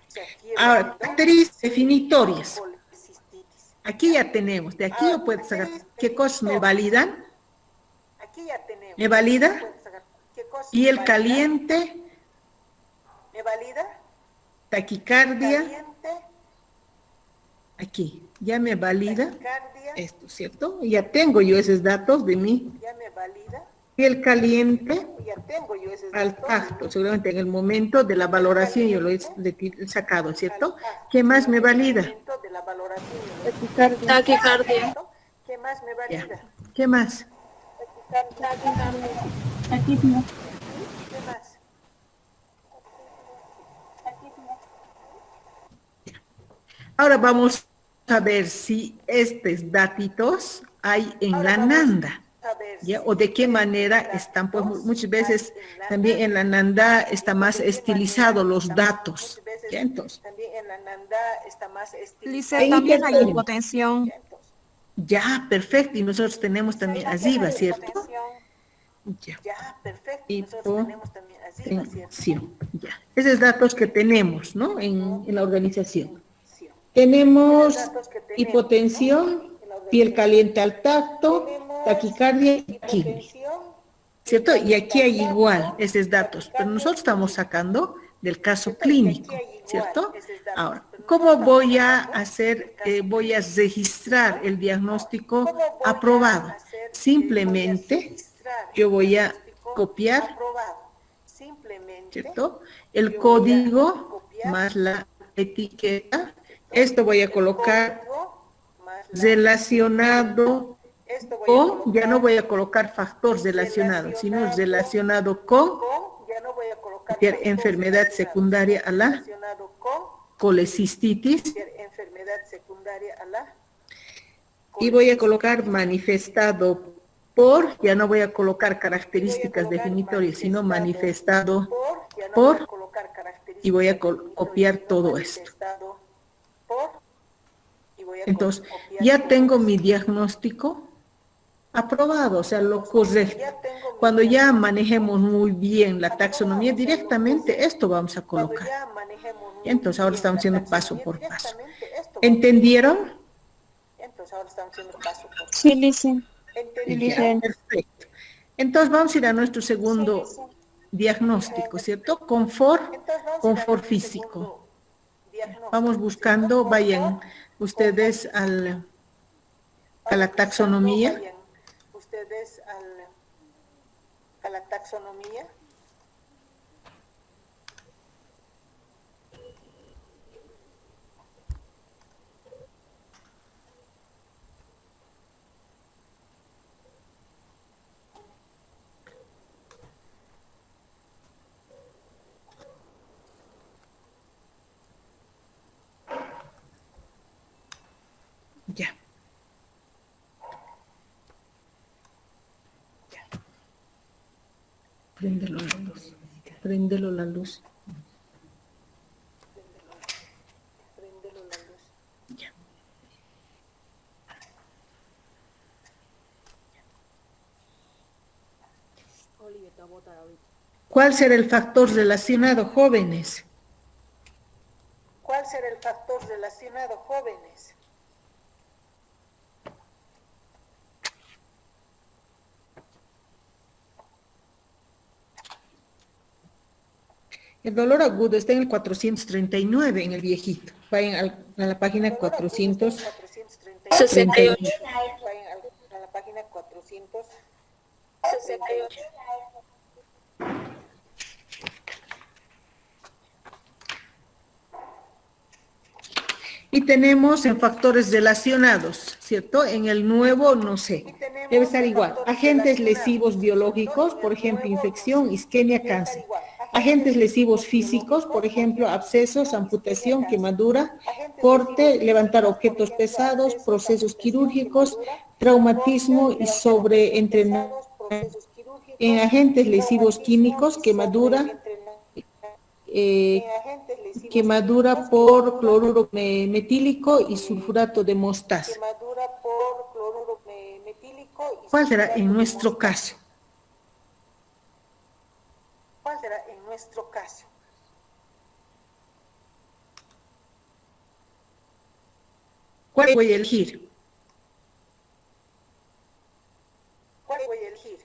Ahora, características definitorias. Aquí ya tenemos, de aquí yo puedo sacar qué cosas me validan, Aquí ya tenemos. me valida, ¿Qué cosa? piel caliente, ¿Me valida? taquicardia, Caliente, aquí, ya me valida taquicardia, esto, ¿cierto? Ya tengo yo esos datos de mí. ya me valida. piel caliente Ya tengo yo ese al dato. tacto, seguramente en el momento de la valoración yo lo he sacado, ¿cierto? ¿Qué más me valida? De la valoración. Taquicardia. ¿Qué más me Ya. valida? ¿Qué más? Taquipnea. ¿Qué más? Ahora vamos a ver si estos datitos hay en la NANDA. ¿Ya? O de qué manera están, pues muchas veces también en la NANDA está más estilizado los datos. ¿Ya? Entonces, También en la NANDA está más Lice, ahí también que hay tenemos. hipotensión. Ya, perfecto. Y nosotros tenemos también arriba, ¿cierto? Ya. Ya, perfecto. Nosotros tenemos también arriba, ¿cierto? Hipotensión. Ya. Esos datos que tenemos, ¿no? En la organización. Tenemos hipotensión, piel caliente al tacto, taquicardia y taquimia, ¿cierto? Y aquí hay igual esos datos, pero nosotros estamos sacando del caso clínico, ¿cierto? Ahora, ¿cómo voy a hacer? Voy a registrar el diagnóstico aprobado. Simplemente yo voy a copiar, ¿cierto? El código más la etiqueta. Esto voy a colocar relacionado con, ya no voy a colocar factor relacionado, sino relacionado con cualquier enfermedad secundaria a la colecistitis. Y voy a colocar manifestado por, ya no voy a colocar características definitorias, sino manifestado por, y voy a copiar todo esto. Entonces, ya tengo mi diagnóstico aprobado, o sea, lo correcto. Cuando ya manejemos muy bien la taxonomía directamente, esto vamos a colocar. Y entonces, ahora estamos haciendo paso por paso. ¿Entendieron? Sí, Lice. Ya, perfecto. Entonces, vamos a ir a nuestro segundo diagnóstico, ¿cierto? Confort físico. Vamos buscando, vayan ustedes a la taxonomía. A la taxonomía. Ya. Préndelo la luz. Préndelo la luz. Ya. ¿Cuál será el factor relacionado, jóvenes? ¿Cuál será el factor relacionado, jóvenes? El dolor agudo está en el 439, en el viejito. Vayan a la página 438. Vayan a la página 468. Y tenemos en factores relacionados, ¿cierto? En el nuevo, no sé, debe estar igual. Agentes lesivos biológicos, por ejemplo, infección, isquemia, cáncer. Agentes lesivos físicos, por ejemplo, abscesos, amputación, quemadura, corte, levantar objetos pesados, procesos quirúrgicos, traumatismo y sobreentrenamiento. En agentes lesivos químicos, quemadura, quemadura por cloruro metílico y sulfurato de mostaza. ¿Cuál será en nuestro caso? ¿Cuál será en nuestro caso? ¿Cuál voy a elegir? ¿Cuál voy a elegir?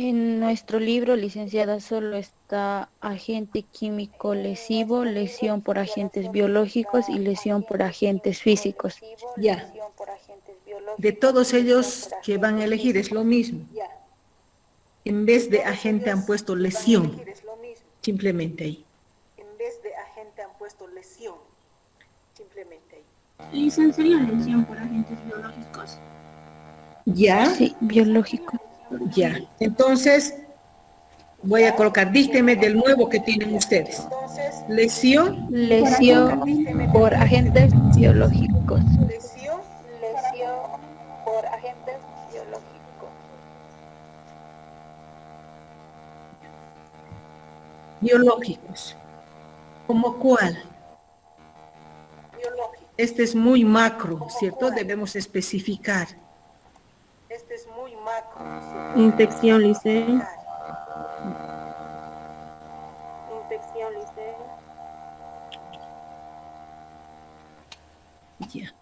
En nuestro libro, licenciada, solo está agente químico lesivo, lesión por agentes biológicos y lesión por agentes físicos. Ya. De todos ellos que van a elegir es lo mismo. En vez de agente han puesto lesión. Simplemente ahí. En vez de agente han puesto lesión. Simplemente ahí. Y sería lesión por agentes biológicos. ¿Ya? Sí, biológico. Ya. Entonces, voy a colocar, dícteme del nuevo que tienen ustedes. Lesión. Lesión por agentes biológicos. Lesión por agentes biológicos. Biológicos. ¿Cómo cuál? Biológico. Este es muy macro, ¿cierto? Debemos especificar. Este es muy macro. Infección, Lice. Infección, Lice. Ya.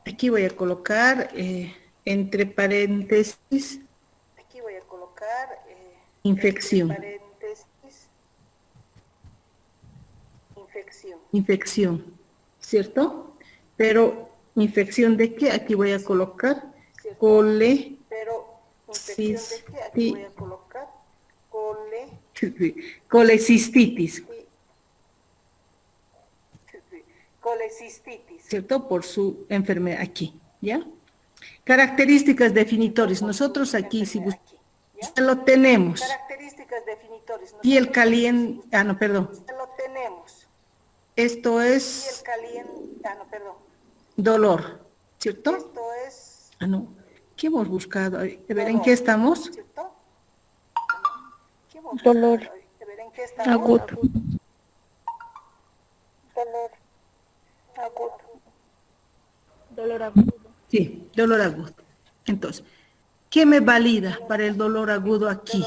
Aquí voy a colocar entre paréntesis Aquí voy a colocar infección. entre paréntesis infección. Infección, ¿cierto? Pero, ¿infección de qué? Aquí voy a colocar cole. Pero, ¿infección de qué? Aquí voy a colocar colecistitis. Colecistitis. ¿Cierto? Por su enfermedad aquí, ¿ya? Características definitorias. Nosotros aquí, si ya lo tenemos. Características definitorias. Piel caliente, no, perdón. Lo tenemos. Esto es Piel caliente, no, perdón. dolor, ¿cierto? Esto es no. ¿Qué hemos buscado? A ver, ¿en qué estamos? ¿cierto? Dolor ¿En qué estamos? agudo. Dolor agudo. Dolor agudo. Sí, dolor agudo. Entonces, ¿qué me valida para el dolor agudo aquí?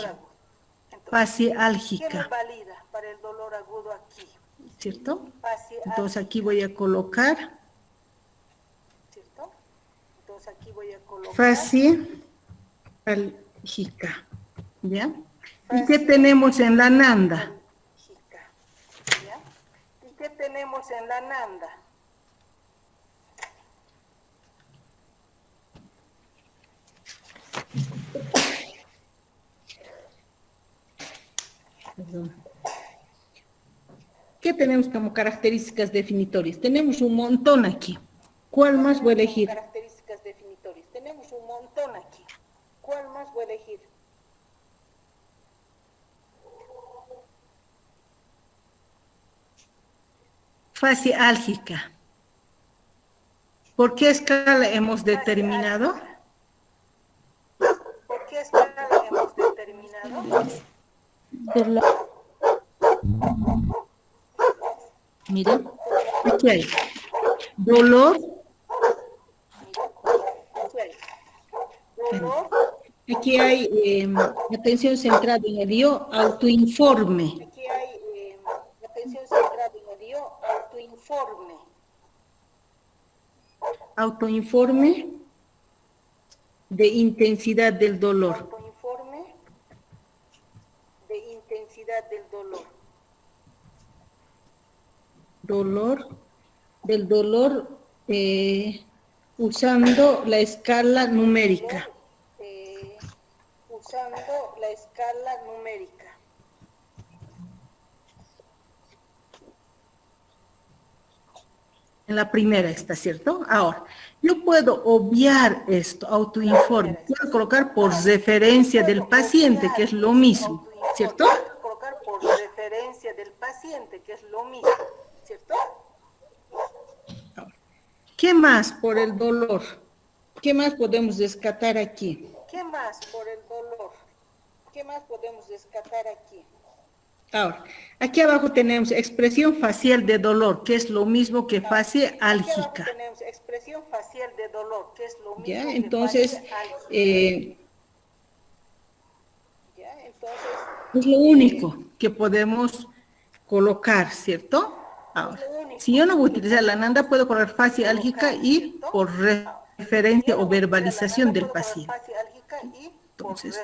Fase ¿Qué me álgica, valida para el dolor agudo aquí? ¿cierto? Fase Entonces aquí voy a colocar ¿cierto? Entonces aquí voy a colocar fase álgica, ¿ya? ¿Y qué tenemos en la nanda? ¿ya? ¿Y qué tenemos en la nanda? Perdón. ¿Qué tenemos como características definitorias? Tenemos un montón aquí. ¿Cuál más voy a elegir? Características definitorias. Tenemos un montón aquí. ¿Cuál más voy a elegir? Fase álgica. ¿Por qué escala hemos determinado? ¿Por qué escala hemos determinado? Miren, aquí hay dolor. Aquí hay atención centrada en el yo, autoinforme. Aquí hay atención centrada en el yo, autoinforme. Autoinforme de intensidad del dolor. Autoinforme de intensidad del dolor. Del dolor usando la escala numérica. Usando la escala numérica. En la primera está, ¿cierto? Ahora, yo puedo obviar esto, autoinforme. Puedo colocar por referencia del paciente, que es lo mismo, ¿cierto? Puedo colocar por referencia del paciente, que es lo mismo, ¿cierto? ¿Qué más por el dolor? ¿Qué más podemos rescatar aquí? ¿Qué más por el dolor? ¿Qué más podemos rescatar aquí? Ahora, aquí abajo tenemos expresión facial de dolor, que es lo mismo que fase álgica. Aquí abajo tenemos expresión facial de dolor, que es lo mismo ¿Ya? que Entonces, fase álgica. es lo único que podemos colocar, ¿cierto? Ahora, si yo no voy a utilizar la nanda, puedo colocar fase álgica y por referencia o verbalización del paciente. Entonces,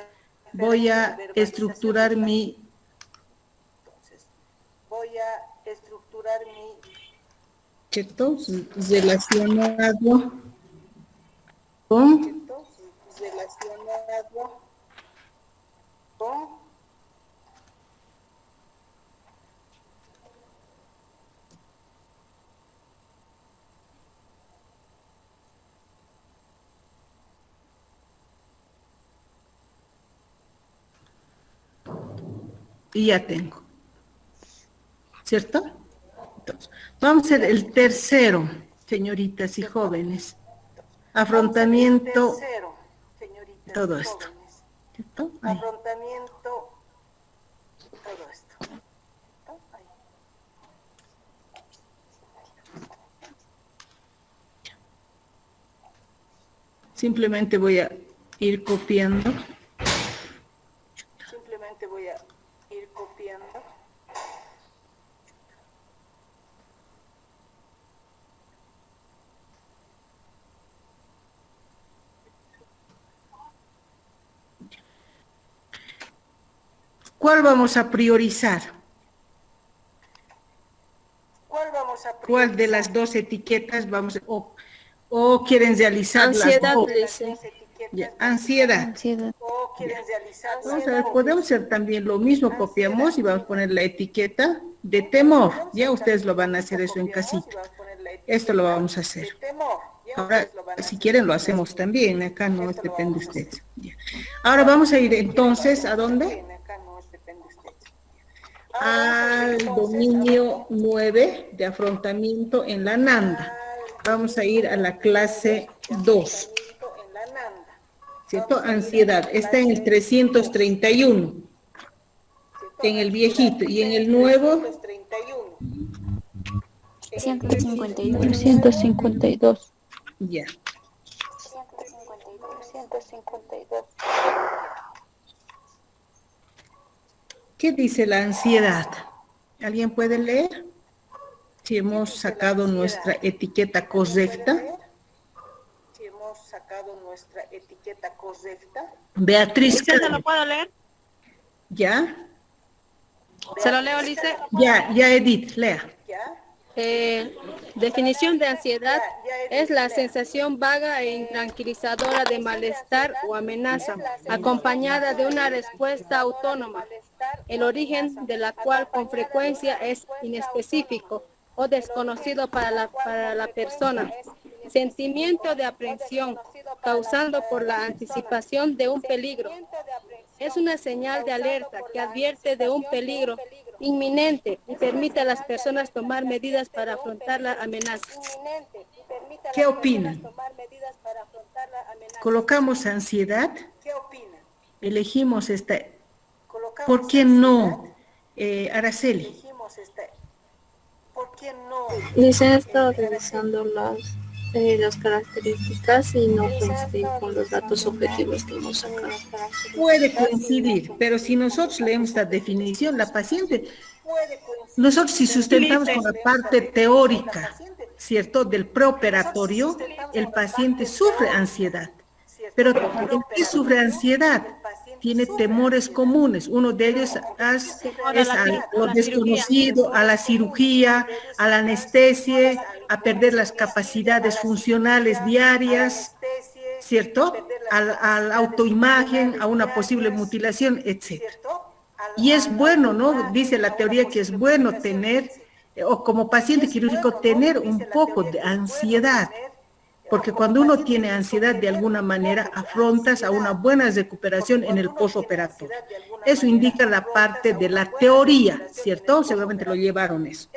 voy a estructurar mi ¿cierto? Relacionado con y ya tengo, ¿cierto? Entonces, vamos a hacer el tercero, señoritas y jóvenes. Afrontamiento, todo esto, ¿cierto? Ahí. Simplemente voy a ir copiando. ¿Cuál vamos a priorizar? ¿Cuál de las dos etiquetas vamos a, o quieren realizar Ansiedad, las dos? dice. Ya, ansiedad. Ansiedad. Vamos a ver, podemos hacer también lo mismo, copiamos y vamos a poner la etiqueta de temor. Ya ustedes lo van a hacer eso en casita. Esto lo vamos a hacer. Ahora, si quieren lo hacemos también, acá no depende de ustedes. Ya. Ahora vamos a ir entonces, ¿a dónde? Al dominio 9 de afrontamiento en la Nanda. Vamos a ir a la clase 2. ¿Cierto? Ansiedad. Está en el 331. En el viejito. Y en el nuevo. 152. 152. Ya. 152. ¿Qué dice la ansiedad? ¿Alguien puede leer? Si hemos sacado nuestra etiqueta correcta. Beatriz. ¿Se lo puedo leer? ¿Ya? ¿Se lo leo, Lice? Ya, Edith, lea. Definición de ansiedad es la sensación vaga e intranquilizadora de malestar o amenaza, acompañada de una respuesta autónoma, el origen de la cual con frecuencia es inespecífico o desconocido para la persona. Sentimiento de aprehensión causado por la anticipación de un peligro. Es una señal de alerta que advierte de un peligro inminente y permite a las personas tomar medidas para afrontar la amenaza. ¿Qué opinan? ¿Colocamos ansiedad? Elegimos esta. ¿Por qué no, Araceli? Lice, he estado revisando las características y no coinciden con los datos objetivos que hemos sacado. Puede coincidir, pero si nosotros leemos esta definición, la paciente, nosotros si sustentamos con la parte teórica, ¿cierto?, del preoperatorio, el paciente sufre ansiedad. Pero ¿en qué sufre ansiedad? Tiene temores comunes. Uno de ellos es a lo desconocido, a la cirugía, a la anestesia, a perder las capacidades funcionales diarias, ¿cierto? A la autoimagen, a una posible mutilación, etc. Y es bueno, ¿no? Dice la teoría que es bueno tener, o como paciente quirúrgico, tener un poco de ansiedad. Porque cuando uno tiene ansiedad, de alguna manera afrontas a una buena recuperación en el postoperatorio. Eso indica la parte de la teoría, ¿cierto? Seguramente lo llevaron eso.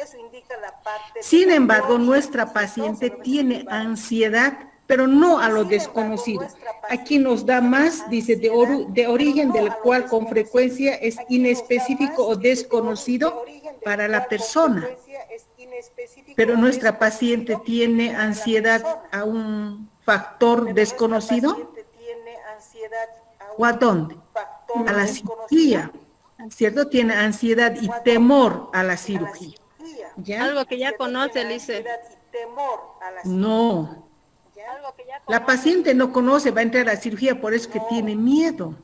Sin embargo, nuestra paciente tiene ansiedad, pero no a lo desconocido. Aquí nos da más, dice, de origen del cual con frecuencia es inespecífico o desconocido para la persona. Pero nuestra paciente tiene ansiedad a un factor desconocido. ¿O a dónde? A la cirugía, ¿cierto? Tiene ansiedad y temor a la cirugía. ¿Ya? Algo que ya conoce, Lice. No. La paciente no conoce, va a entrar a la cirugía, por eso que tiene miedo.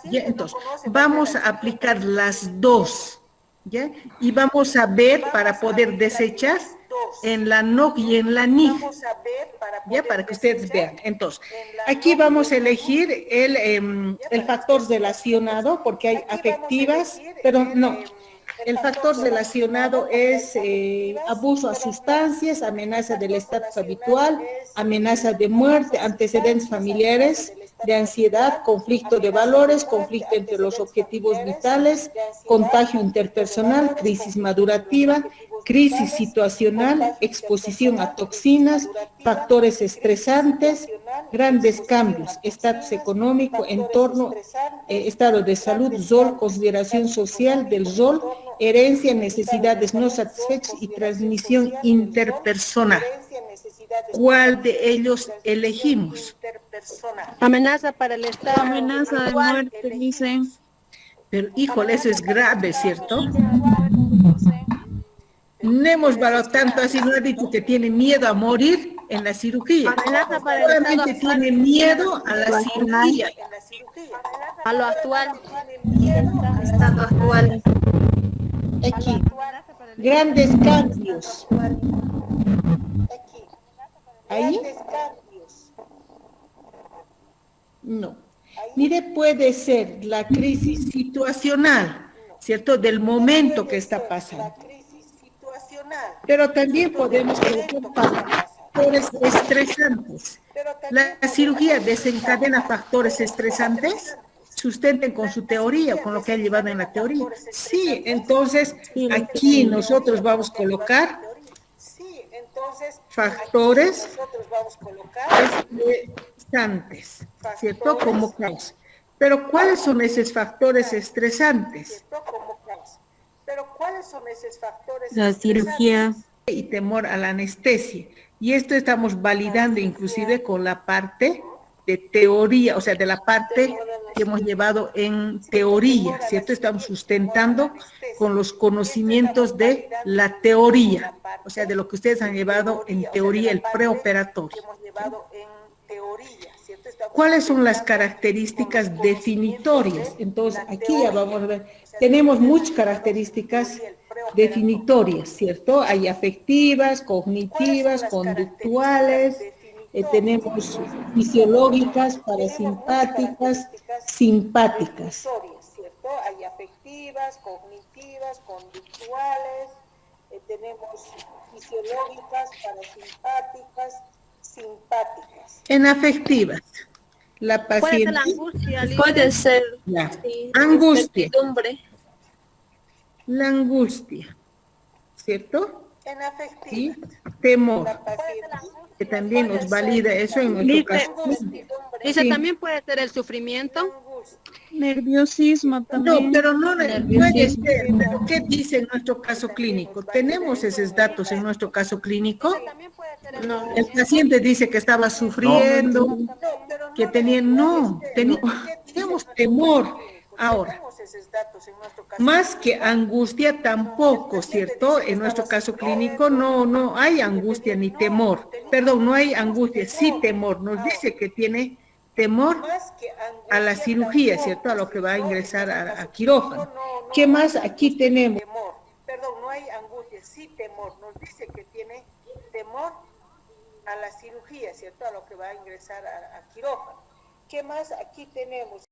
¿Ya? Entonces, vamos a aplicar las dos, ¿ya? Y vamos a ver para poder desechar en la NOC y en la NIF, ya, para que ustedes vean. Entonces, aquí vamos a elegir el factor relacionado, porque hay afectivas, pero no. El factor relacionado es abuso a sustancias, amenaza del estatus habitual, amenaza de muerte, antecedentes familiares, de ansiedad, conflicto de valores, conflicto entre los objetivos vitales, contagio interpersonal, crisis madurativa, crisis situacional, exposición a toxinas, factores estresantes, grandes cambios, estatus económico, entorno, estado de salud, rol, consideración social del rol, herencia, necesidades no satisfechas y transmisión interpersonal. ¿Cuál de ellos elegimos? Amenaza para el Estado. Amenaza de muerte, dicen. Pero, híjole, eso es grave, ¿cierto? No hemos valorado tanto así, no ha dicho que tiene miedo a morir en la cirugía. Amenaza para el Solamente Estado tiene miedo a la cirugía. a lo actual. Estado actual. Aquí, grandes cambios. ¿Ahí? No. Mire, puede ser la crisis situacional, ¿cierto? Del momento que está pasando. Pero también podemos colocar factores estresantes. ¿La cirugía desencadena factores estresantes? Sustenten con su teoría, con lo que ha llevado en la teoría. Sí, entonces aquí nosotros vamos a colocar factores estresantes, ¿cierto? Como causa. Pero ¿cuáles son esos factores estresantes? La cirugía. Y temor a la anestesia. Y esto estamos validando inclusive con la parte de teoría, o sea, de la parte que hemos llevado en teoría, ¿cierto? Estamos sustentando con los conocimientos de la teoría, o sea, de lo que ustedes han llevado en teoría, el preoperatorio. ¿Cuáles son las características definitorias? Entonces, aquí ya vamos a ver, tenemos muchas características definitorias, ¿cierto? Hay afectivas, cognitivas, conductuales, tenemos fisiológicas, parasimpáticas, simpáticas. Hay afectivas, cognitivas, conductuales, tenemos fisiológicas, parasimpáticas, simpáticas. En afectivas, la paciente... Puede ser la angustia. Puede ser. Ya. Sí, Angustia. incertidumbre. La angustia, ¿cierto? En afectivas. Y temor, La paciente que también nos valida eso en nuestro caso. Dice, Sí. también puede ser el sufrimiento. Nerviosismo también. No, pero no puede Nerviosismo. ser. ¿Pero qué dice en nuestro caso clínico? ¿Tenemos esos datos en nuestro caso clínico? No. El paciente dice que estaba sufriendo, que tenía... No, teníamos temor. Ahora, más que angustia tampoco, ¿cierto? En nuestro caso clínico no hay angustia ni temor. Perdón, no hay angustia, sí temor. Nos dice que tiene temor a la cirugía, ¿cierto? A lo que va a ingresar a quirófano. ¿Qué más aquí tenemos? Perdón, no hay angustia, sí temor. Nos dice que tiene temor a la cirugía, ¿cierto? A lo que va a ingresar a quirófano. ¿Qué más aquí tenemos?